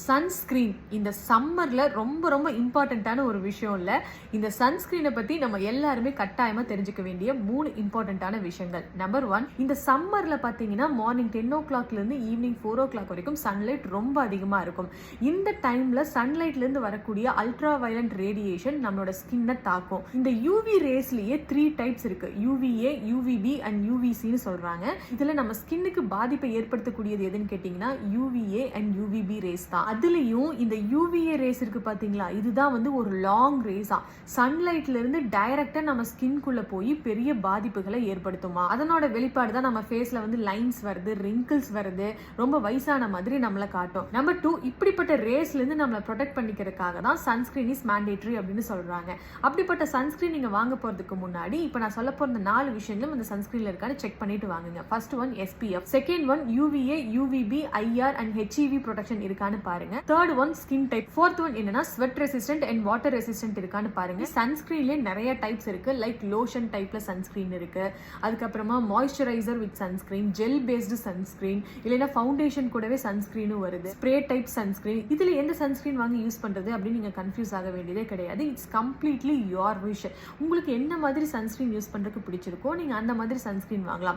Sunscreen இந்த சம்மர்ல ரொம்ப ரொம்ப இம்பார்ட்டண்ட்டான ஒரு விஷயம் இல்லை. இந்த சன்ஸ்கிரீனை பத்தி நம்ம எல்லாருமே கட்டாயமா தெரிஞ்சுக்க வேண்டிய 3 இம்பார்ட்டண்ட்டான விஷயங்கள். நம்பர் 1, இந்த சம்மர்ல பாத்தீங்கன்னா மார்னிங் 10 o'clockல இருந்து ஈவினிங் 4 o'clock வரைக்கும் சன்லைட் ரொம்ப அதிகமா இருக்கும். இந்த டைம்ல சன்லைட்ல இருந்து வரக்கூடிய அல்ட்ரா வயலண்ட் ரேடியேஷன் நம்மளோட ஸ்கின்னை தாக்கும். இந்த யூவி ரேஸ்லயே 3 டைப்ஸ் இருக்கு. யூவிஏ, யூவிபி அண்ட் யூவிசின்னு சொல்றாங்க. இதுல நம்ம ஸ்கின்னுக்கு பாதிப்பை ஏற்படுத்தக்கூடியது எதுன்னு கேட்டீங்கன்னா யூவிஏ அண்ட் யூவிபி ரேஸ் தான். அதுலயும் இந்த யூவிஏ ரேஸ் இருக்கு பாத்தீங்களா, இதுதான் வந்து ஒரு லாங் ரேஸா. சன்லைட்ல இருந்து டைரக்டா நம்ம ஸ்கின்குள்ள போய் பெரிய பாதிப்புகளை ஏற்படுத்துமா. அதனோட வெளிப்பாடு தான் நம்ம ஃபேஸ்ல வந்து லைன்ஸ் வருது, ரிங்கிள்ஸ் வருது, ரொம்ப வயசான மாதிரி நம்மள காட்டும். நம்பர் 2, இப்படிப்பட்ட ரேஸ்ல இருந்து நம்மளை ப்ரொடெக்ட் பண்ணிக்கிறதுக்காக தான் சன்ஸ்கிரீன் இஸ் மேண்டேட்டரி அப்படின்னு சொல்றாங்க. அப்படிப்பட்ட சன்ஸ்கிரீன் நீங்க வாங்க போறதுக்கு முன்னாடி இப்ப நான் சொல்ல போற 4 விஷயங்களும் இந்த சன்ஸ்கிரீன்ல இருக்கான்னு செக் பண்ணிட்டு வாங்குங்க. First one SPF, second one UVA, UVB, IR and HEV protection இருக்கான்னு பாருங்க. Third one skin type, fourth one என்னன்னா sweat resistant and water resistant இருக்கான்னு பாருங்க. சன்ஸ்கிரீன்ல நிறைய டைப்ஸ் இருக்கு. லைக் லோஷன் டைப்ல சன்ஸ்கிரீன் இருக்கு, அதுக்கப்புறமா moisturiser with sunscreen, gel based sunscreen, இல்லைன்னா ஃபவுண்டேஷன் கூடவே சன்ஸ்கிரீனும் வருது, ஸ்ப்ரே டைப் சன்ஸ்கிரீன். இதுல எந்த சன்ஸ்கிரீன் வாங்கி யூஸ் பண்றது அப்படின்னு நீங்க கன்ஃபியூஸ் ஆக வேண்டியதே கிடையாது. It's completely your wish. உங்களுக்கு என்ன மாதிரி சன்ஸ்கிரீன் யூஸ் பண்றதுக்கு பிடிச்சிருக்கோ நீங்க அந்த மாதிரி சன்ஸ்கிரீன் வாங்கலாம்.